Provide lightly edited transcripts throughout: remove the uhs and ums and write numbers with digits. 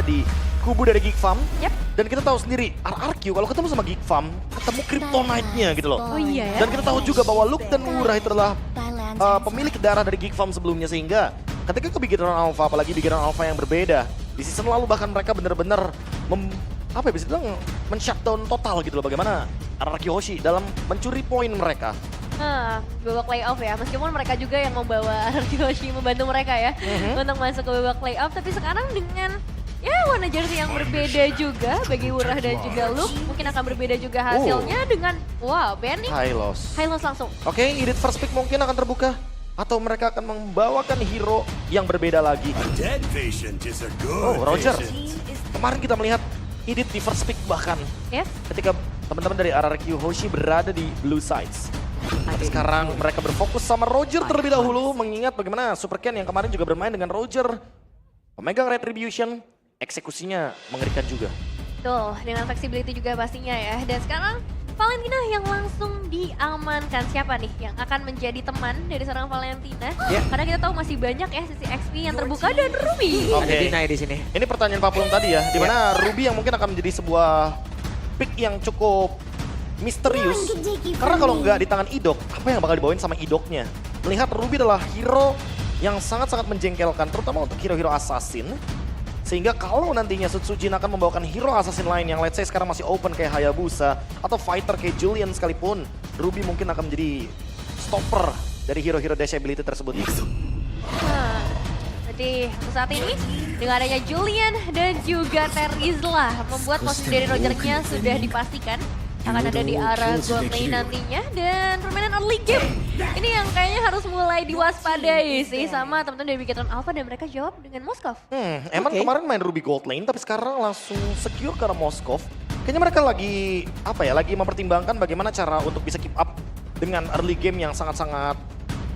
di kubu dari Geek Farm. Yep. Dan kita tahu sendiri, RRQ kalau ketemu sama Geek Farm, ketemu Kryptonite-nya gitu loh. Oh iya ya. Dan kita tahu juga bahwa Luke dan Wurah itu adalah pemilik darah dari Geek Farm sebelumnya, sehingga ketika ke Bigetron Alpha, apalagi Bigetron Alpha yang berbeda, di season lalu bahkan mereka benar-benar apa ya, bisa bilang men-shutdown total gitu loh bagaimana RRQ Hoshi dalam mencuri poin mereka. Babak playoff ya, meskipun mereka juga yang membawa Yoshi membantu mereka ya untuk masuk ke babak playoff, tapi sekarang dengan ya warna jersey yang berbeda juga bagi Wurah dan juga Luke, mungkin akan berbeda juga hasilnya dengan wow, banning High loss. langsung. Oke, edit first pick mungkin akan terbuka. Atau mereka akan membawakan hero yang berbeda lagi. Oh, Roger. Kemarin kita melihat edit di first pick bahkan. Yes. Ketika teman-teman dari RRQ Hoshi berada di blue sides. Tapi sekarang mereka berfokus sama Roger terlebih dahulu. Mengingat bagaimana Super Ken yang kemarin juga bermain dengan Roger. Pemegang Retribution, eksekusinya mengerikan juga. Betul, dengan flexibility juga pastinya ya. Dan sekarang Valentina yang langsung diamankan. Siapa nih yang akan menjadi teman dari seorang Valentina? Karena kita tahu masih banyak ya sisi XP yang terbuka dan Ruby. Oke. Ada Dina di sini. Ini pertanyaan Pak Pulung tadi ya, dimana Ruby yang mungkin akan menjadi sebuah pick yang cukup misterius. Karena kalau nggak di tangan Idok, apa yang bakal dibawain sama Idoknya? Melihat Ruby adalah hero yang sangat-sangat menjengkelkan, terutama untuk hero-hero assassin. Sehingga kalau nantinya Sutsujin akan membawakan hero assassin lain yang let's say sekarang masih open kayak Hayabusa, atau fighter kayak Julian sekalipun, Ruby mungkin akan menjadi stopper dari hero-hero dash ability tersebut. Jadi untuk saat ini dengan adanya Julian dan juga Terizla membuat posisi dari Rogernya sudah dipastikan akan ada di arah gold lane nantinya, dan permainan early game ini yang kayaknya harus mulai diwaspadai sih sama teman-teman dari Bigetron Alpha, dan mereka jawab dengan Moskov. Emang kemarin main Ruby gold lane tapi sekarang langsung secure karena Moskov. Kayaknya mereka lagi lagi mempertimbangkan bagaimana cara untuk bisa keep up dengan early game yang sangat-sangat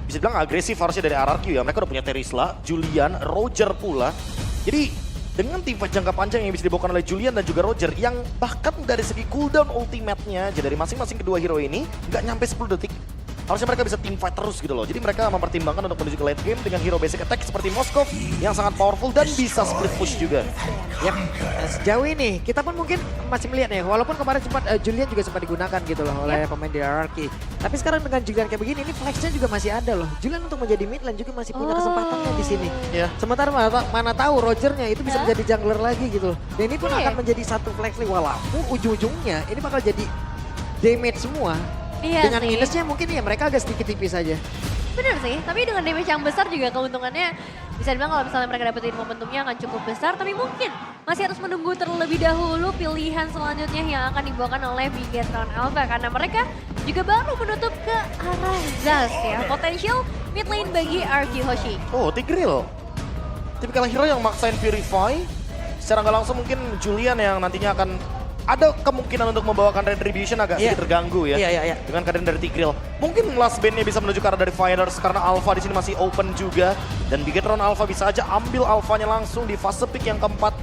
bisa bilang agresif harusnya dari RRQ ya. Mereka udah punya Terizla, Julian, Roger pula. Jadi dengan tim fight jangka panjang yang bisa dibawakan oleh Julian dan juga Roger, yang bahkan dari segi cooldown ultimate-nya aja dari masing-masing kedua hero ini nggak nyampe 10 detik. Harusnya mereka bisa team fight terus gitu loh. Jadi mereka mempertimbangkan untuk menuju ke late game dengan hero basic attack seperti Moskov yang sangat powerful dan bisa split push juga. Yap, sejauh ini kita pun mungkin masih melihat ya, walaupun kemarin sempat Julian juga sempat digunakan gitu loh oleh pemain di RRQ. Tapi sekarang dengan Julian kayak begini, ini flexnya juga masih ada loh. Julian untuk menjadi mid lane juga masih punya kesempatannya di sini. Ya. Sementara mana tahu Rogernya itu bisa menjadi jungler lagi gitu. Dan ini pun akan menjadi satu flex lane, walaupun ujung-ujungnya ini bakal jadi damage semua. Iya Dengan sih. minusnya mungkin ya mereka agak sedikit tipis aja. Bener sih, tapi dengan damage yang besar juga keuntungannya bisa dibilang kalau misalnya mereka dapetin momentumnya akan cukup besar, tapi mungkin masih harus menunggu terlebih dahulu pilihan selanjutnya yang akan dibawakan oleh Bigetron Alpha, karena mereka juga baru menutup ke arah Zaz ya, potensial mid lane bagi RQ Hoshi. Oh, Tigreal. Tipikal hero yang maksain Purify. Secara nggak langsung mungkin Julian yang nantinya akan ada kemungkinan untuk membawakan Retribution agak sedikit terganggu ya. Iya. Dengan keadaan dari Tigreal. Mungkin last band-nya bisa menuju ke arah dari Fighters karena Alpha di sini masih open juga. Dan Bigetron Alpha bisa aja ambil Alphanya langsung di fase pick yang keempat.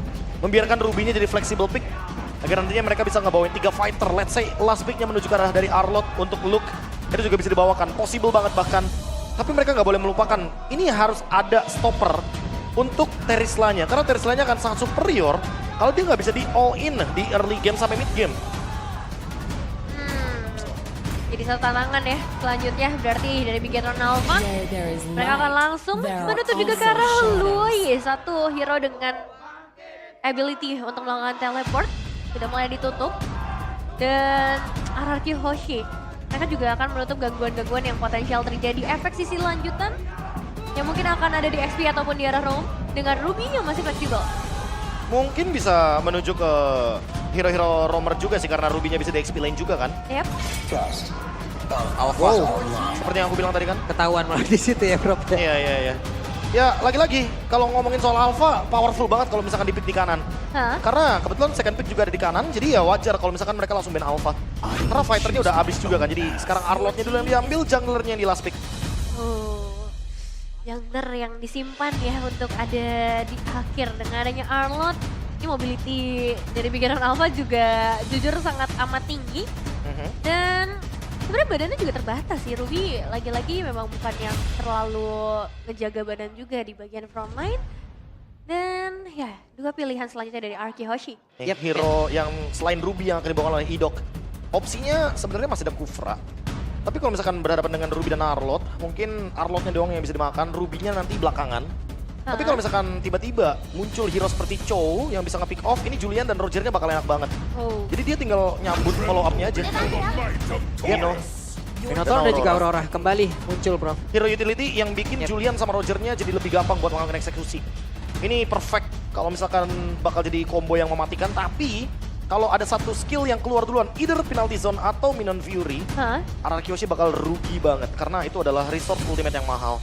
Membiarkan Ruby-nya jadi flexible pick. Agar nantinya mereka bisa ngebawain 3 fighter. Let's say last pick-nya menuju ke arah dari Arlott untuk Luke. Itu juga bisa dibawakan. Possible banget bahkan. Tapi mereka nggak boleh melupakan. Ini harus ada stopper untuk Terizlanya. Karena Terizlanya akan sangat superior kalau dia nggak bisa di all in di early game sampai mid game. Jadi satu tantangan ya selanjutnya berarti dari Bigetron Alpha. Mereka akan langsung menutup juga ke arah Lui, satu hero dengan ability untuk melakukan teleport. Sudah mulai ditutup. Dan RRQ Hoshi, mereka juga akan menutup gangguan-gangguan yang potensial terjadi. Efek sisi lanjutan yang mungkin akan ada di XP ataupun di arah roam dengan Ruby yang masih fleksibel. Mungkin bisa menuju ke hero-hero roamer juga sih karena Ruby-nya bisa di XP lane juga kan. Yep. Wow, Seperti yang aku bilang tadi kan. ketahuan malah di situ ya Bro. Iya. Ya lagi-lagi kalau ngomongin soal Alpha powerful banget kalau misalkan di pick di kanan. Karena kebetulan second pick juga ada di kanan, jadi ya wajar kalau misalkan mereka langsung ban Alpha. Karena fighternya udah habis juga kan, jadi sekarang Arlott-nya dulu yang diambil, junglernya yang di last pick. Jungler yang disimpan ya untuk ada di akhir. Dengan adanya Arlott, ini mobility dari Bigetron Alpha juga jujur sangat amat tinggi. Dan sebenarnya badannya juga terbatas sih. Ruby lagi-lagi memang bukan yang terlalu ngejaga badan juga di bagian front line. Dan ya, dua pilihan selanjutnya dari Arki Hoshi. Hero yang selain Ruby yang akan dibawa oleh Idok. Opsinya sebenarnya masih ada Kufra. Tapi kalau misalkan berhadapan dengan Ruby dan Arlot, mungkin Arlotnya doang yang bisa dimakan, Ruby-nya nanti belakangan. Tapi kalau misalkan tiba-tiba muncul hero seperti Chow yang bisa nge-pick off, ini Julian dan Rogernya bakal enak banget. Jadi dia tinggal nyambut follow up-nya aja. Minotaur dan juga Aurora kembali muncul, bro. Hero utility yang bikin Julian sama Rogernya jadi lebih gampang buat melakukan eksekusi. Ini perfect kalau misalkan bakal jadi combo yang mematikan, tapi kalau ada satu skill yang keluar duluan, either penalty zone atau Minion Fury, RRQ Hoshi bakal rugi banget karena itu adalah resource ultimate yang mahal.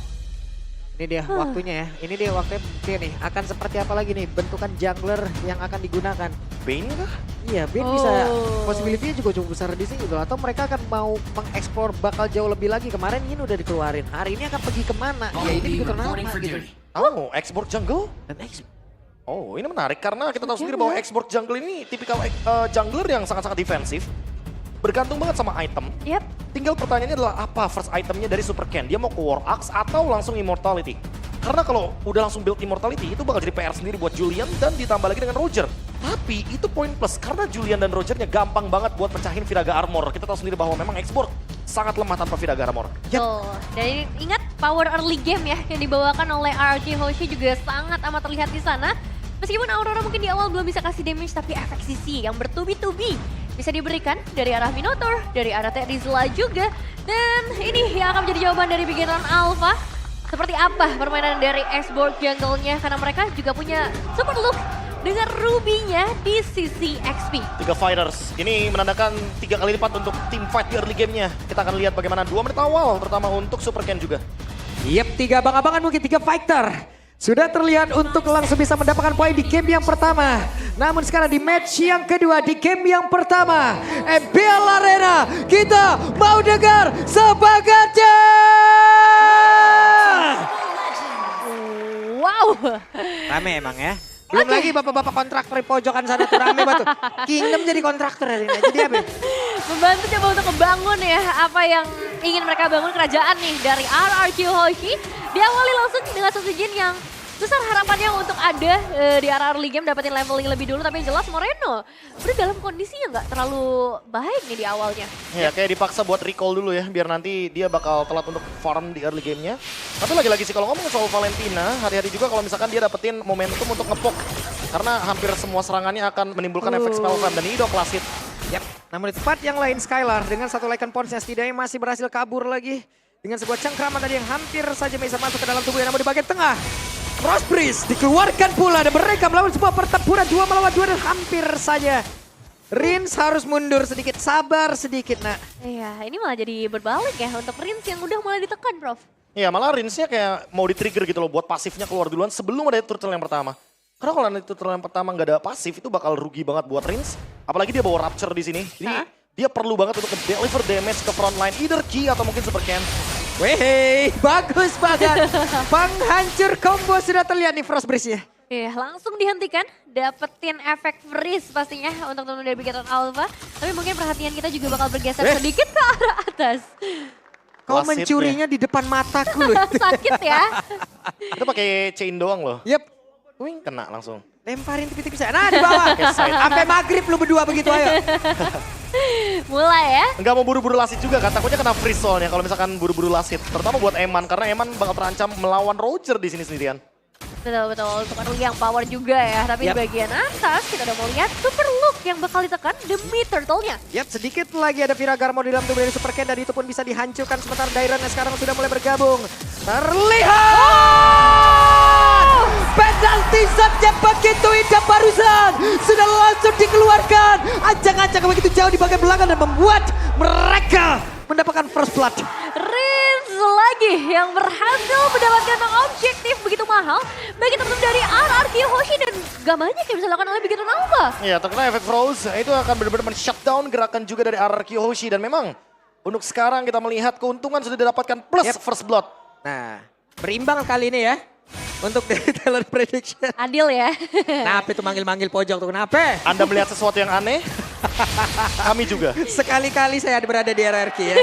Ini dia waktunya ya, ini dia waktunya mungkin nih. Akan seperti apa lagi nih bentukan jungler yang akan digunakan? Bane kah? Iya, Bane bisa, possibility-nya juga cukup besar di sini gitu. Atau mereka akan mau mengeksplor bakal jauh lebih lagi. Kemarin ini udah dikeluarin, hari ini akan pergi kemana? Ya ini juga kenapa gitu. Oh, export jungle? Dan Oh, ini menarik karena kita tahu sendiri bahwa export jungle ini tipikal jungler yang sangat-sangat defensif. Bergantung banget sama item. Tinggal pertanyaannya adalah apa first itemnya dari Super Ken? Dia mau ke War Axe atau langsung Immortality? Karena kalau udah langsung build Immortality itu bakal jadi PR sendiri buat Julian dan ditambah lagi dengan Roger. Tapi itu poin plus karena Julian dan Rogernya gampang banget buat pecahin Viraga Armor. Kita tahu sendiri bahwa memang export sangat lemah tanpa Viraga Armor. Dan ingat power early game ya yang dibawakan oleh RRQ Hoshi juga sangat amat terlihat di sana. Meskipun Aurora mungkin di awal belum bisa kasih damage, tapi efek CC yang bertubi-tubi bisa diberikan dari arah Minotaur, dari arah Terizla juga. Dan ini yang akan menjadi jawaban dari Bigetron Alpha. Seperti apa permainan dari Xborg jungle-nya, karena mereka juga punya super look dengan Ruby-nya di sisi XP. 3 fighters, ini menandakan 3 kali lipat untuk tim fight di early game-nya. Kita akan lihat bagaimana 2 menit awal, terutama untuk Super Ken juga. Yep, 3 abang-abangan mungkin 3 fighter. Sudah terlihat untuk langsung bisa mendapatkan poin di game yang pertama. Namun sekarang di match yang kedua, di game yang pertama, MPL Arena, kita mau dengar sebagatnya. Wow. Rame emang ya. Belum lagi bapak-bapak kontraktor di pojokan sana tuh rame banget. Kingdom jadi kontraktor hari ini. Jadi apa? Membantu coba untuk membangun ya apa yang ingin mereka bangun kerajaan nih dari RRQ Hoshi. Diawali langsung dengan satu gen yang besar harapannya untuk ada di arah early game dapetin leveling lebih dulu. Tapi yang jelas Moreno udah dalam kondisi yang gak terlalu baik nih di awalnya. Ya kayak dipaksa buat recall dulu ya biar nanti dia bakal telat untuk farm di early game-nya. Tapi lagi-lagi sih kalau ngomong soal Valentina, hati-hati juga kalau misalkan dia dapetin momentum untuk ngepoke. Karena hampir semua serangannya akan menimbulkan efek spell fan dan ini udah class hit. Yap, namun di tempat yang lain Skylar dengan satu Lycan Pons yang setidaknya masih berhasil kabur lagi. Dengan sebuah cengkraman tadi yang hampir saja bisa masuk ke dalam tubuhnya, namun di bagian tengah Frost Breeze dikeluarkan pula dan mereka melawan sebuah pertempuran 2 melawan 2 dan hampir saja Rins harus mundur sedikit, sabar sedikit nak. Iya, ini malah jadi berbalik ya untuk Rins yang udah mulai ditekan, Prof. Iya, malah Rinsnya kayak mau di-trigger gitu loh buat pasifnya keluar duluan sebelum ada turtle yang pertama. Karena kalau nanti turtle yang pertama nggak ada pasif itu bakal rugi banget buat Rins. Apalagi dia bawa Rapture di sini. Jadi dia perlu banget untuk deliver damage ke front line, either Ki atau mungkin Super Ken. Weh, bagus banget. Penghancur combo sudah terlihat nih Frost Breeze-nya. Iya, langsung dihentikan. Dapetin efek freeze pastinya untuk teman dari Bigetron Alpha. Tapi mungkin perhatian kita juga bakal bergeser sedikit ke arah atas. Kau mencurinya di depan mataku loh. Sakit ya. Itu pakai chain doang loh. Yep. Wing, kena langsung. Lemparin tipis-tipis saya. Nah di bawah. Sampai maghrib lu berdua begitu ayo. Mulai ya. Enggak mau buru-buru lasit juga kan, takutnya kena freeze soalnya kalau misalkan buru-buru lasit. Terutama buat Eman, karena Eman bakal terancam melawan Roger di sini sendirian. Betul, untuk early yang power juga ya. Tapi di bagian atas kita udah mau lihat super look yang bakal ditekan demi turtle-nya. Yap, sedikit lagi ada Viraga Armor di dalam tubuh dari Super Ken dan itu pun bisa dihancurkan sementara Dairon sekarang sudah mulai bergabung. Terlihat! Penalti saja begitu indah barusan. Sudah langsung dikeluarkan. Ancang-ancang begitu jauh di bagian belakang dan membuat mereka mendapatkan first blood. Rins lagi yang berhasil mendapatkan objektif begitu mahal bagi teman-teman dari RRQ Hoshi dan gak banyak yang bisa dilakukan oleh Bigetron Alpha. Iya, terkena efek froze itu akan benar-benar men-shutdown gerakan juga dari RRQ Hoshi dan memang untuk sekarang kita melihat keuntungan sudah didapatkan plus first blood. Nah, berimbang kali ini ya untuk dari Taylor Prediction. Adil ya. Kenapa itu manggil-manggil pojok tuh, kenapa? Anda melihat sesuatu yang aneh? Kami juga. Sekali-kali saya berada di RRQ ya.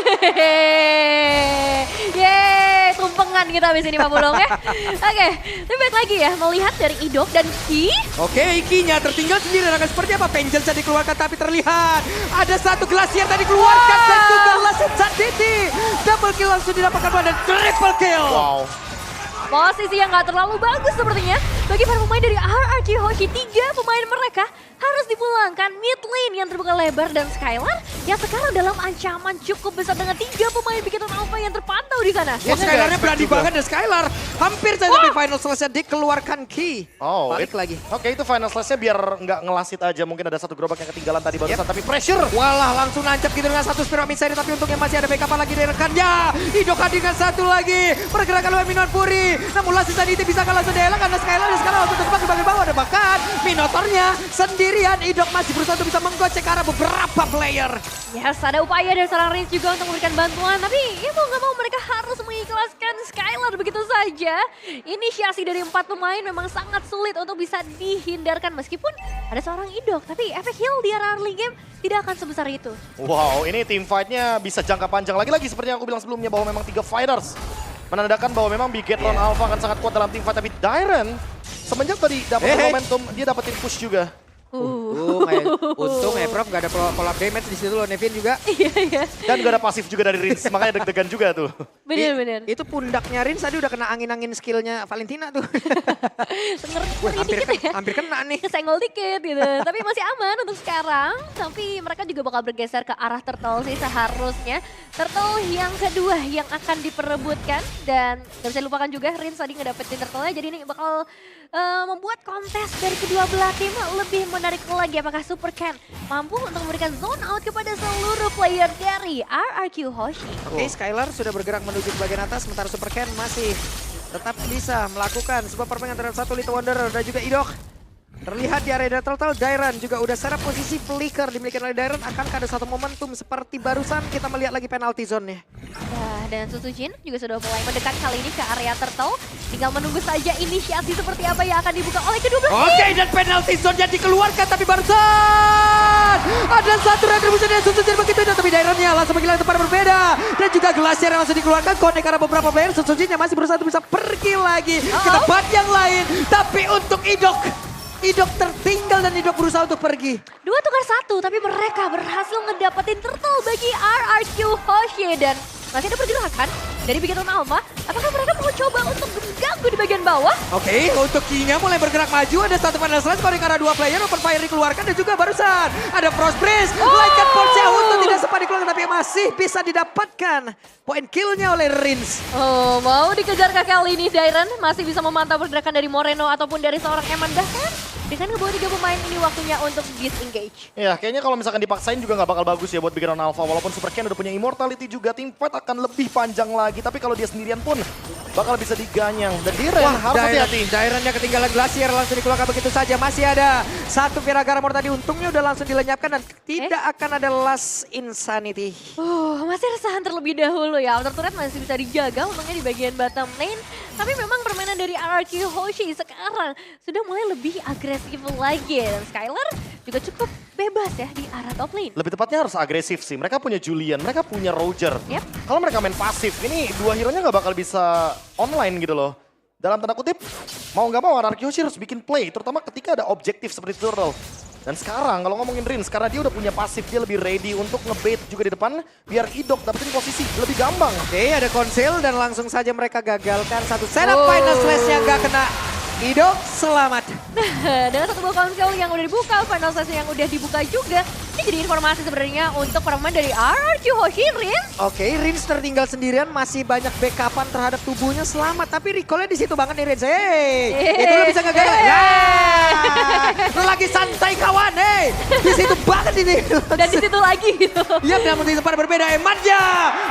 Yeay, tumpengan kita habis ini Pak Bulong ya. Oke, tapi baik lagi ya, melihat dari Idok dan Ki. Oke, Ikinya tertinggal sendiri. Akan seperti apa? Penjel saja dikeluarkan tapi terlihat. Ada satu Glacier tadi dikeluarkan dan juga Lasit Sanditi. Double kill langsung didapatkan dan triple kill. Wow. Posisi yang gak terlalu bagus sepertinya bagi para pemain dari RRQ Hoshi. 3 pemain mereka harus dipulangkan. Mid lane yang terbuka lebar dan Skylar yang sekarang dalam ancaman cukup besar dengan 3 pemain Bikin Alpha yang terpantau di sana. Wah, Skylarnya berani juga. banget dan Skylar hampir saja di final selesai dikeluarkan Ki. Oh, Balik lagi. Oke, itu final slash-nya biar nggak ngelasit aja. Mungkin ada satu gerobak yang ketinggalan tadi barusan, tapi pressure. Walah, langsung nancap gitu dengan satu Spirit Missile, tapi untungnya masih ada backup lagi dari rekannya. Idoka dengan satu lagi. Pergerakan oleh Minotaur Fury. Namun Lasit Sanditi bisa kalah sedelah karena Skylar dan sekarang langsung terjebak di bagian bawah. Dan bahkan Minotaurnya sendirian. Idok masih berusaha untuk bisa menggocek ke arah beberapa player. Yes, ada upaya dari seorang Rins juga untuk memberikan bantuan. Tapi ya mau nggak mau mereka harus mengikhlaskan Skylar begitu saja. Inisiasi dari 4 pemain memang sangat sulit untuk bisa dihindarkan. Meskipun ada seorang Idok. Tapi efek heal di early game tidak akan sebesar itu. Wow, ini team fight-nya bisa jangka panjang. Lagi-lagi seperti yang aku bilang sebelumnya bahwa memang 3 fighters. Menandakan bahwa memang Bigetron Alpha akan sangat kuat dalam team fight. Tapi Dairen semenjak tadi dapat momentum, dia dapetin push juga. Untung ya Prof gak ada collab damage di situ loh. Nevin juga. Iya. Dan gak ada pasif juga dari Rins, makanya deg-degan juga tuh. Bener. Itu pundaknya Rins tadi udah kena angin-angin skillnya Valentina tuh. Ngeri dikit ya. Hampir kena nih. Kesenggol dikit gitu. Tapi masih aman untuk sekarang. Tapi mereka juga bakal bergeser ke arah Turtle sih seharusnya. Turtle yang kedua yang akan diperebutkan. Dan gak bisa lupakan juga Rins tadi ngedapetin Turtle-nya. Jadi ini bakal membuat kontes dari kedua belah tim lebih menarik lagi. Apakah Super Ken mampu untuk memberikan zone out kepada seluruh player dari RRQ Hoshi? Oke, Skylar sudah bergerak menuju ke bagian atas. Sementara Super Ken masih tetap bisa melakukan sebuah permainan terhadap satu Little Wonder dan juga Idok. Terlihat di area Turtle, Dairen juga udah secara posisi flicker dimiliki oleh Dairen. Akankah ada satu momentum seperti barusan kita melihat lagi penalty zone-nya? Nah, dan Susujin juga sudah mulai mendekat kali ini ke area Turtle. Tinggal menunggu saja inisiasi seperti apa yang akan dibuka oleh kedua belah tim. Oke, dan penalty zone-nya dikeluarkan tapi barusan ada satu retribusi dari Susujin begitu tapi Dairen-nya langsung menghilang tempat berbeda. Dan juga Glacier yang langsung dikeluarkan connect karena beberapa player. Susujin yang masih berusaha untuk bisa pergi lagi ke tempat yang lain. Tapi untuk Idok tertinggal dan Idok berusaha untuk pergi. 2 tukar 1, tapi mereka berhasil ngedapetin Turtle bagi RRQ Hoshi. Dan masih ada pergerakan dari Bigetron Alpha. Apakah mereka mau coba untuk mengganggu di bagian bawah? Oke, untuk Kinya mulai bergerak maju. Ada satu final slash scoring karena 2 player. Open fire dikeluarkan dan juga barusan ada Frost Breeze. Lightkan Force untuk tidak sempat dikeluarkan tapi masih bisa didapatkan poin killnya oleh Rins. Oh, mau dikejar kali ini Dairen. Masih bisa memantau pergerakan dari Moreno ataupun dari seorang Eman. Bahkan dengan ngebawa 3 pemain ini waktunya untuk disengage. Ya, kayaknya kalau misalkan dipaksain juga nggak bakal bagus ya buat Bigetron Alpha. Walaupun Super Ken udah punya immortality juga, team fight akan lebih panjang lagi. Tapi kalau dia sendirian pun bakal bisa diganyang. Dan Dairen harus hati-hati. Dairennya ketinggalan Glacier langsung dikeluarkan begitu saja. Masih ada satu Viragaramor tadi untungnya udah langsung dilenyapkan dan tidak akan ada last insanity. Masih resahan terlebih dahulu ya. Outer turret masih bisa dijaga untungnya di bagian bottom lane. Tapi memang permainan dari RRQ Hoshi sekarang sudah mulai lebih agresif lagi. Dan Skylar juga cukup bebas ya di arah top lane. Lebih tepatnya harus agresif sih. Mereka punya Julian, mereka punya Roger. Yep. Kalau mereka main pasif, ini 2 hero-nya nggak bakal bisa online gitu loh. Dalam tanda kutip, mau nggak mau RRQ Hoshi harus bikin play. Terutama ketika ada objektif seperti Turtle. Dan sekarang kalau ngomongin Rins, karena dia udah punya pasif, dia lebih ready untuk ngebait juga di depan. Biar Idok dapetin posisi lebih gampang. Oke, ada konsil dan langsung saja mereka gagalkan satu setup final slash yang gak kena. Idok selamat. Dengan satu buah konsol yang udah dibuka, final session yang udah dibuka juga. Ini jadi informasi sebenarnya untuk para pemain dari RRQ Hoshi, Rins. Oke, Rins tertinggal sendirian, masih banyak backupan terhadap tubuhnya selamat. Tapi recall-nya di situ banget nih Rins. Itu lo bisa ngegagal. Lagi santai kawan, di situ banget ini. Dan di situ lagi gitu. Iya, namun di tempat berbeda Emannya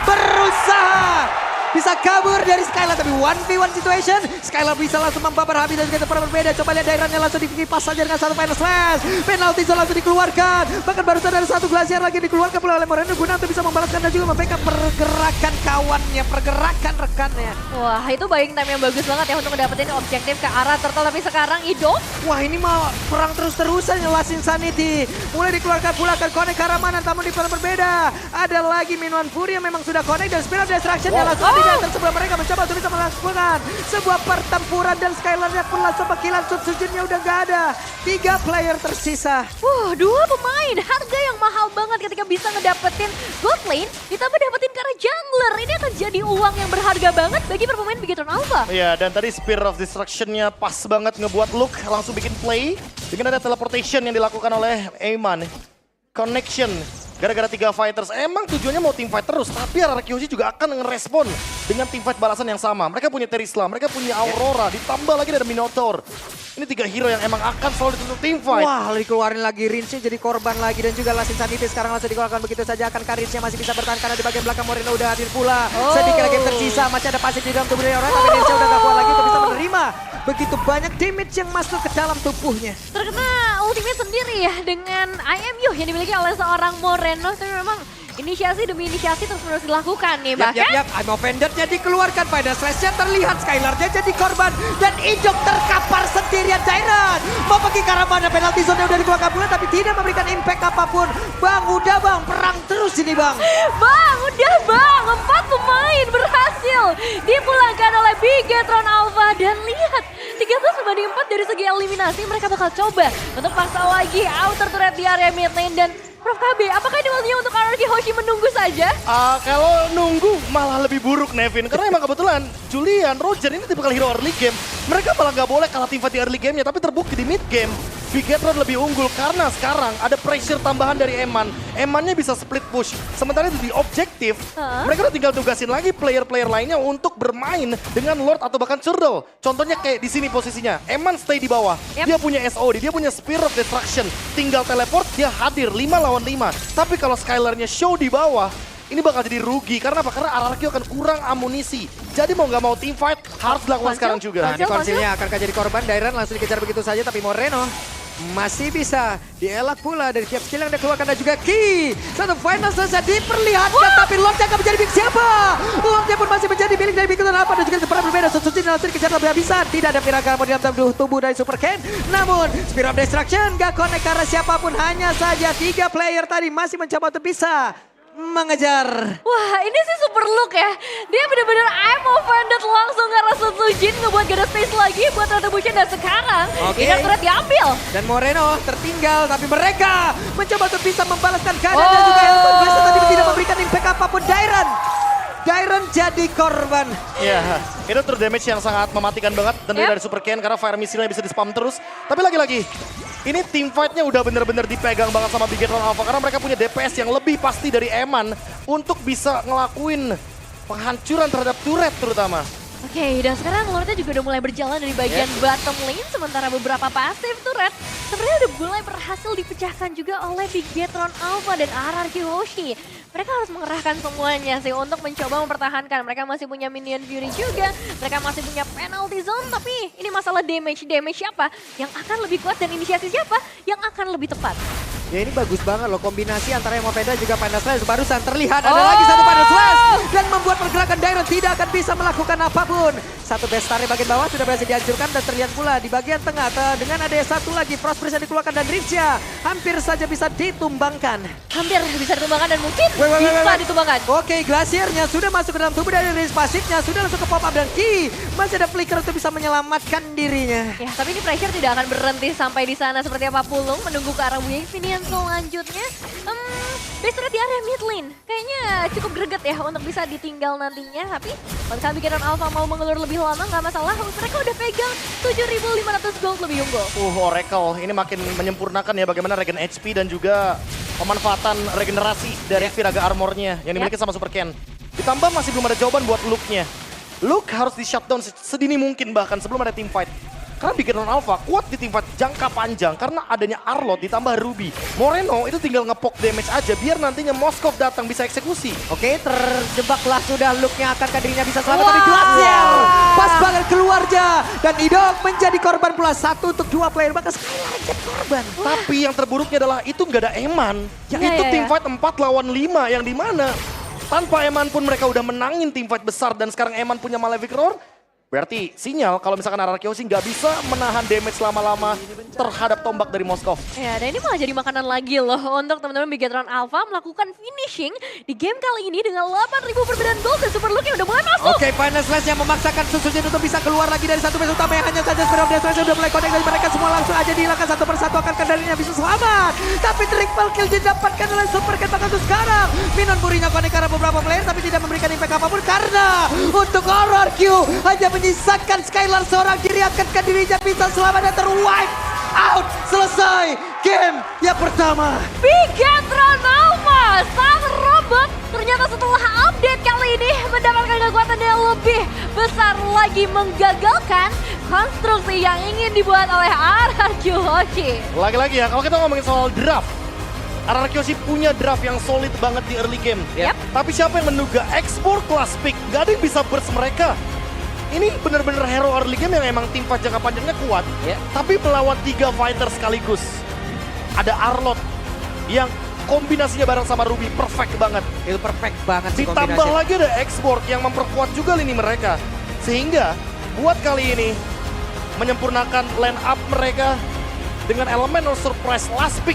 berusaha bisa kabur dari Skylar tapi 1v1 situation. Skylar bisa langsung membabar habis dan juga tempat berbeda. Coba lihat daerahnya langsung dikipas saja dengan satu final slash. Penalti zone langsung dikeluarkan. Bahkan barusan ada satu glacier lagi dikeluarkan oleh Moreno guna untuk bisa membalaskan dan juga membackup pergerakan kawannya, pergerakan rekannya. Wah, itu buying time yang bagus banget ya untuk ngedapetin objektif ke arah Turtle. Tapi sekarang Ido, Wah ini mah perang terus-terusan ya Last Insanity. Mulai dikeluarkan pula akan connect ke arah mana, namun di tempat berbeda. Ada lagi Minuan Fury yang memang sudah connect dan Spirit of Destruction yang langsung tidak sebelum mereka mencoba untuk bisa melakukan sebuah pertempuran dan Skylarnya pun langsung panggilan Sujinnya udah gak ada. 3 player tersisa. dua pemain harga yang mahal banget ketika bisa ngedapetin gold lane, ditambah dapetin ke arah jungler. Ini akan jadi uang yang berharga banget bagi pemain Bigetron Alpha. Iya, dan tadi Spirit of Destruction-nya pas banget ngebuat Luke langsung bikin play. Dengan ada teleportation yang dilakukan oleh Eman. Connection. Gara-gara 3 fighters, emang tujuannya mau teamfight terus, tapi RRQ juga akan ngerespon dengan teamfight balasan yang sama. Mereka punya Terisla, mereka punya Aurora, ditambah lagi ada Minotaur. Ini 3 hero yang emang akan selalu ditutup teamfight. Wah, dikeluarin lagi Rinsnya jadi korban lagi dan juga Last Insanity sekarang langsung dikeluarkan begitu saja. Akan Rinsnya masih bisa bertahan karena di bagian belakang Moreno udah hadir pula. Sedikit lagi yang tersisa, masih ada pasif di dalam tubuh dari orang, tapi Rinsnya udah gak kuat lagi untuk bisa menerima begitu banyak damage yang masuk ke dalam tubuhnya. Terkena ultimate sendiri ya dengan IMU yang dimiliki oleh seorang Moreno. Tapi memang inisiasi demi inisiasi terus menerus dilakukan nih. Bahkan I'm offended-nya dikeluarkan pada slash-nya terlihat Skylar-nya jadi korban dan Ijok terkapar sendirian. Dairan mau pergi ke arah mana, penalti zone udah dikeluarkan pula tapi tidak memberikan impact apapun. Bang, udah bang, perang terus ini bang. Bang, udah bang, 4 pemain berhasil dipulangkan oleh Bigetron Alpha. Dan lihat, 13-4 dari segi eliminasi mereka bakal coba untuk pasang lagi outer turret di area mid lane. Dan Prof KB, apakah ini waktunya untuk RRQ Hoshi menunggu saja? Kalau nunggu malah lebih buruk Nevin. Karena emang kebetulan Julian, Roger ini tipikal hero early game. Mereka malah gak boleh kalah teamfight di early gamenya, tapi terbukti di mid game. Bigetron lebih unggul karena sekarang ada pressure tambahan dari Eman. Emannya bisa split push. Sementara itu di objektif, mereka udah tinggal tugasin lagi player-player lainnya untuk bermain dengan Lord atau bahkan Churdle. Contohnya kayak di sini posisinya. Eman stay di bawah. Dia punya SOD, dia punya Spirit of Destruction. Tinggal teleport, dia hadir 5 lawan 5. Tapi kalau Skylar-nya show di bawah, ini bakal jadi rugi. Karena apa? Karena RRQ akan kurang amunisi. Jadi mau nggak mau team fight harus dilakukan sekarang juga. Nah, ini konsilnya akan jadi korban. Dairan langsung dikejar begitu saja tapi Moreno masih bisa dielak pula dari tiap skill yang dikeluarkan dan juga Ki. Satu final selesai diperlihatkan tapi Lordnya akan menjadi milik siapa? Lordnya pun masih menjadi milik dari Bigetron Alpha dan juga seberapa berbeda. Suci dan langsung dikejar lebih habisan. Tidak ada Miracle di dalam tubuh dari Super Ken. Namun Spirit of Destruction gak connect karena siapapun, hanya saja 3 player tadi masih mencoba untuk bisa mengejar. Wah, ini sih super look ya. Dia bener-bener I'm offended langsung karena Sujin ngebuat gak ada space lagi buat Retribution. Dan sekarang Inner Turret diambil. Dan Moreno tertinggal tapi mereka mencoba untuk bisa membalaskan keadaan dan juga Elton biasa tadi tidak memberikan impact apapun. Dairan jadi korban. Iya, itu true damage yang sangat mematikan banget. Tentunya dari Super Ken karena fire missile-nya bisa di-spam terus. Tapi lagi-lagi, ini team fight-nya udah bener-bener dipegang banget sama Bigetron Alpha. Karena mereka punya DPS yang lebih pasti dari Eman untuk bisa ngelakuin penghancuran terhadap turret terutama. Oke, dan sekarang Lordnya juga udah mulai berjalan dari bagian bottom lane. Sementara beberapa pasif turret sebenarnya udah mulai berhasil dipecahkan juga oleh Bigetron Alpha dan RRQ Hoshi. Mereka harus mengerahkan semuanya sih untuk mencoba mempertahankan. Mereka masih punya Minion Fury juga, mereka masih punya penalty zone. Tapi ini masalah damage siapa yang akan lebih kuat dan inisiasi siapa yang akan lebih tepat. Ya ini bagus banget loh, kombinasi antara Emopeda juga Final Slash. Barusan terlihat ada lagi satu Final Slash dan membuat pergerakan Dairon tidak akan bisa melakukan apapun. Satu Bestari bagian bawah sudah berhasil dihancurkan dan terlihat pula di bagian tengah dengan ada satu lagi Frost Priest yang dikeluarkan dan Rinsya hampir saja bisa ditumbangkan. Hampir bisa ditumbangkan dan mungkin bisa ditumbangkan. Oke, Glaciernya sudah masuk ke dalam tubuh dari Rinsya pasifnya, sudah langsung ke pop up dan Ki masih ada flicker untuk bisa menyelamatkan dirinya. Ya, tapi ini pressure tidak akan berhenti sampai di sana seperti apa Pulung menunggu ke arah wave ini yang selanjutnya. Bestari di area mid lane kayaknya cukup greget ya untuk bisa ditinggal nantinya. Tapi kalau Bigetron Alpha mau mengelur lebih lama nggak masalah. Mereka udah pegang 7.500 gold lebih unggul. Oracle ini makin menyempurnakan ya bagaimana regen HP dan juga pemanfaatan regenerasi dari Viraga Armornya yang dimiliki sama Super Ken. Ditambah masih belum ada jawaban buat Luke-nya. Luke harus di shutdown sedini mungkin bahkan sebelum ada team fight. Karena Bigetron Alpha kuat di teamfight jangka panjang karena adanya Arlott ditambah Ruby. Moreno itu tinggal ngepok damage aja biar nantinya Moskov datang bisa eksekusi. Oke, terjebaklah sudah looknya, akankah dirinya bisa selamat tapi Glacier pas banget keluarnya dan Idok menjadi korban pula, 1 untuk 2 player bahkan Skylar jadi korban. Tapi yang terburuknya adalah itu nggak ada Eman. Itu teamfight 4 lawan 5 yang dimana tanpa Eman pun mereka udah menangin teamfight besar dan sekarang Eman punya Malefic Roar. Berarti sinyal kalau misalkan RRQ sih nggak bisa menahan damage lama-lama terhadap tombak dari Moskov. Ya, dan ini malah jadi makanan lagi loh untuk teman-teman Bigetron Alpha melakukan finishing di game kali ini dengan 8.000 perbedaan gold dan super look-nya udah mulai masuk. Oke, Final Slash yang memaksakan Susujin untuk bisa keluar lagi dari satu base utama yang hanya saja Spirit of Destruction udah mulai connect dari mereka semua langsung aja dihilangkan satu persatu, akankah darinya bisa selamat. Tapi triple kill didapatkan oleh Super Cat bahkan untuk sekarang. Minon Burinya connect karena beberapa player tapi tidak memberikan impact apapun karena untuk RRQ hanya menyisakan Skylar seorang diri, akankah dirinya bisa selamat dan terwipe out. Selesai game yang pertama. Bigetron Alpha, sang robot ternyata setelah update kali ini mendapatkan kekuatan yang lebih besar lagi, menggagalkan konstruksi yang ingin dibuat oleh RRQ Hoshi. Lagi-lagi ya, kalau kita ngomongin soal draft, RRQ sih punya draft yang solid banget di early game. Yep. Tapi siapa yang menduga export class pick, gak ada yang bisa burst mereka. Ini bener-bener hero early game yang emang tim fight jangka panjangnya kuat. Tapi melawan 3 fighter sekaligus. Ada Arlott yang kombinasinya bareng sama Ruby perfect banget. Itu perfect banget sih Ditambah kombinasi. lagi ada export yang memperkuat juga lini mereka. Sehingga buat kali ini menyempurnakan line up mereka dengan elemen surprise last pick.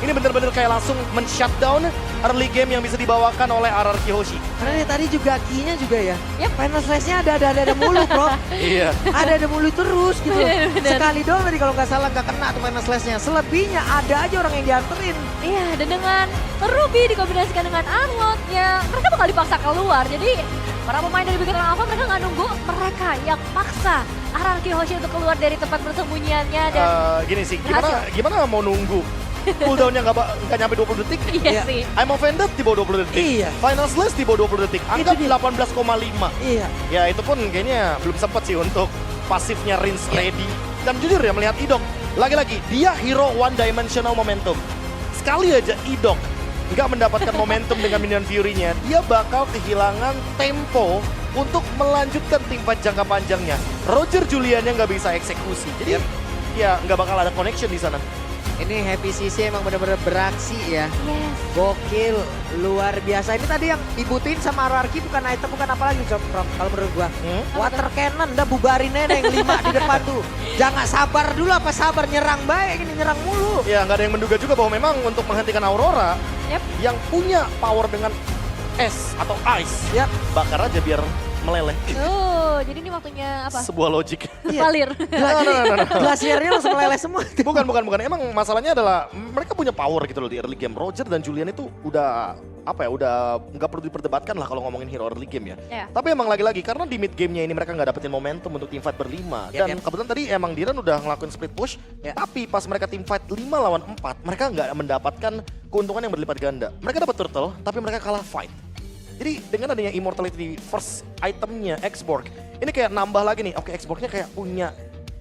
Ini bener-bener kayak langsung men-shutdown early game yang bisa dibawakan oleh RRQ Hoshi. Karena tadi juga key-nya juga ya. Yep. Final Slash-nya ada mulu, bro. Iya. Ada mulu terus gitu. Bener. Sekali doang tadi kalau nggak salah nggak kena tuh Final Slash-nya. Selebihnya ada aja orang yang dianterin. Iya, dan dengan Ruby dikombinasikan dengan Arlott, ya mereka bakal dipaksa keluar. Jadi para pemain dari Bigetron Alpha mereka nggak nunggu, mereka yang paksa RRQ Hoshi untuk keluar dari tempat persembunyiannya dan Gini sih, berhasil. gimana mau nunggu? Cooldown-nya nggak nyampe 20 detik. Iya sih. I'm offended di bawah 20 detik. Iya. Final Slash di bawah 20 detik. Anggap 18,5. Iya. Ya itu pun kayaknya belum sempat sih untuk pasifnya Rinse ready. Dan jujur ya melihat Idok, lagi-lagi dia hero one dimensional momentum. Sekali aja Idok nggak mendapatkan momentum dengan Minion Fury-nya, dia bakal kehilangan tempo untuk melanjutkan tim fight jangka panjangnya. Roger Julian-nya nggak bisa eksekusi. Jadi ya nggak bakal ada connection di sana. Ini Happy CC emang benar-benar beraksi ya. Yes. Gokil, luar biasa. Ini tadi yang dibutuhin sama RRQ bukan item, bukan apa lagi Prof, kalau menurut gua. Water cannon, udah bubarin aja yang 5 di depan tuh. Jangan sabar dulu, apa sabar nyerang baik, ini nyerang mulu. Ya nggak ada yang menduga juga bahwa memang untuk menghentikan Aurora yang punya power dengan es atau ice, bakar aja biar meleleh. Jadi ini waktunya apa? Sebuah logik. Valir. Glasiernya langsung meleleh semua. Bukan. Emang masalahnya adalah mereka punya power gitu loh di early game. Roger dan Julian itu udah udah nggak perlu diperdebatkan lah kalau ngomongin hero early game ya. Tapi emang lagi-lagi karena di mid gamenya ini mereka nggak dapetin momentum untuk team fight berlima. Dan kebetulan tadi emang Diran udah ngelakuin split push. Tapi pas mereka team fight 5 lawan 4, mereka nggak mendapatkan keuntungan yang berlipat ganda. Mereka dapat turtle, tapi mereka kalah fight. Jadi dengan adanya immortality first itemnya X-Borg, ini kayak nambah lagi nih. Oke, X-Borgnya kayak punya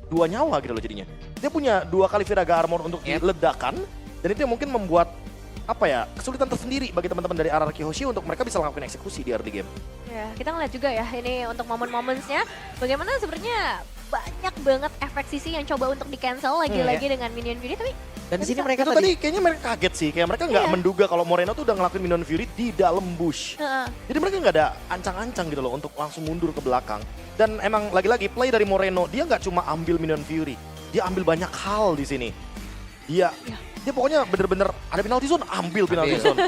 2 nyawa gitu loh jadinya. Dia punya 2 kali Viraga Armor untuk diledakan, dan itu yang mungkin membuat kesulitan tersendiri bagi teman-teman dari RRQ Hoshi untuk mereka bisa lakukan eksekusi di early game. Ya, kita ngeliat juga ya ini untuk momen-momennya bagaimana sebenarnya banyak banget efek sisi yang coba untuk di-cancel lagi-lagi dengan Minion Fury, tapi Dan di sini mereka Itu tadi kayaknya mereka kaget sih, kayak mereka nggak menduga kalau Moreno tuh udah ngelakuin Minion Fury di dalam bush. Jadi mereka nggak ada ancang-ancang gitu loh untuk langsung mundur ke belakang. Dan emang lagi-lagi play dari Moreno, dia nggak cuma ambil Minion Fury, dia ambil banyak hal di sini. Dia pokoknya bener-bener ada penalty zone, ambil penalty zone.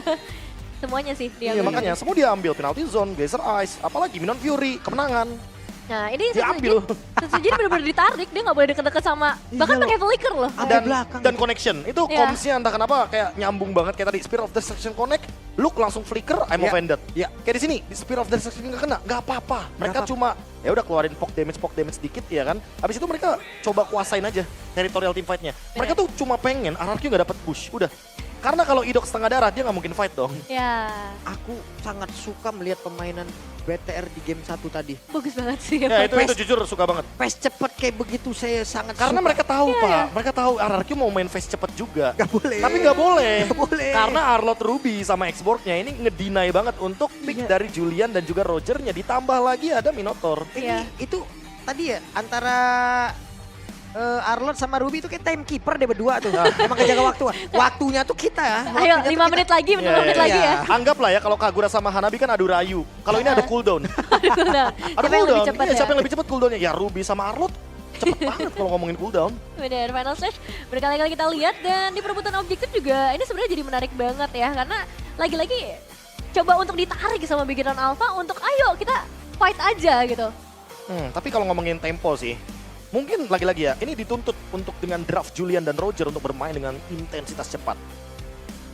semuanya sih dia. Iya makanya semua dia ambil, penalty zone, Geyser Ice, apalagi Minion Fury, kemenangan. Nah ini Diambil. Setsujin bener-bener ditarik, dia nggak boleh deket-deket sama, bahkan pakai flicker loh. Dan connection, itu comms-nya entah kenapa kayak nyambung banget kayak tadi Spear of Destruction connect, Luke langsung flicker, I'm offended. Kayak di sini, di Spear of Destruction nggak kena, nggak apa-apa. Mereka cuma ya udah keluarin poke damage dikit ya kan. Habis itu mereka coba kuasain aja territorial team fight-nya. Mereka tuh cuma pengen RRQ nggak dapat push, udah. Karena kalau Idok setengah darah dia nggak mungkin fight dong. Ya, Aku sangat suka melihat permainan BTR di game 1 tadi. bagus banget sih. Ya itu jujur suka banget. Pace cepet kayak begitu saya sangat Karena suka. mereka tahu Pak, mereka tahu RRQ mau main face cepet juga. Gak boleh. Tapi nggak boleh. Nggak boleh. Karena Arlot Ruby sama Xborg-nya ini ngedinai banget untuk pick dari Julian dan juga Roger-nya. Ditambah lagi ada Minotaur. Iya. Itu tadi ya antara Arlot sama Ruby itu kayak timekeeper deh berdua tuh. Emang kejaga waktu. Waktunya tuh kita ya. Ayo, Waktunya tuh 5 kita. menit lagi, Iya, 5 menit lagi ya. Anggaplah ya kalau Kagura sama Hanabi kan adu rayu. Kalau ini ada cooldown. Nah, Ada siapa yang lebih cooldown. cepat Iya, ya? siapa yang lebih cepat cooldownnya? Ya Ruby sama Arlot cepet banget kalau ngomongin cooldown. Bener, Final Stage berkali-kali kita lihat dan di perebutan objektif juga ini sebenarnya jadi menarik banget ya. Karena lagi-lagi coba untuk ditarik sama Beginner Alpha untuk ayo kita fight aja gitu. Tapi kalau ngomongin tempo sih, mungkin lagi-lagi ya, ini dituntut untuk dengan draft Julian dan Roger untuk bermain dengan intensitas cepat.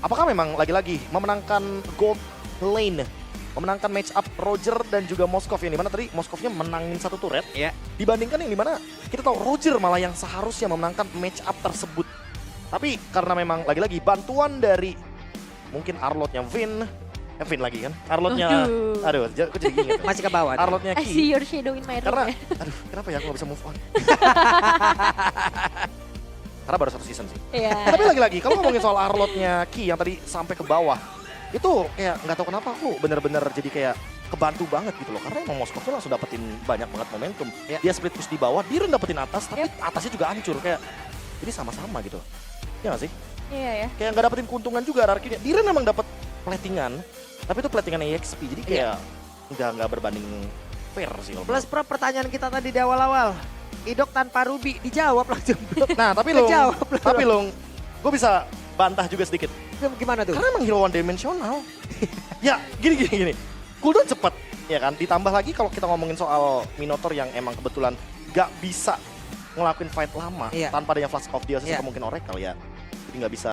Apakah memang lagi-lagi memenangkan gold lane, memenangkan match up Roger dan juga Moskov yang dimana tadi Moskovnya menangin satu turret, Ya. dibandingkan yang dimana kita tahu Roger malah yang seharusnya memenangkan match up tersebut. Tapi karena memang lagi-lagi bantuan dari mungkin Arlotnya Vin lagi kan, Arlotnya, aduh, aku jadi inget. Masih ke bawah. Arlotnya I Ki. see your shadow in my room Karena, ya. aduh, kenapa ya aku gak bisa move on? Karena baru satu season sih. Iya. Tapi lagi-lagi, kalau ngomongin soal Arlotnya Ki yang tadi sampai ke bawah, itu kayak nggak tahu kenapa aku bener-bener jadi kayak kebantu banget gitu loh. Karena emang Moskov tuh langsung dapetin banyak banget momentum. Ya. Dia split push di bawah, Diren dapetin atas, tapi atasnya juga hancur. Kayak, jadi sama-sama gitu. Ya nggak sih? Iya ya. Kayak nggak dapetin keuntungan juga RRQ-nya. Diren emang dapet platingan, tapi itu platingan EXP. Jadi kayak nggak berbanding fair sih. kalau Plus pro pertanyaan kita tadi di awal-awal. Idok tanpa Ruby dijawab langsung. Nah, tapi Long, Kejawab, Long. tapi Long, gue bisa bantah juga sedikit. Gimana tuh? Karena emang hero one dimensional. Ya, gini. Cooldown cepet, ya kan? Ditambah lagi kalau kita ngomongin soal Minotaur yang emang kebetulan gak bisa ngelakuin fight lama Iya. tanpa adanya Flask of Dios Iya. atau mungkin Oracle ya. Jadi gak bisa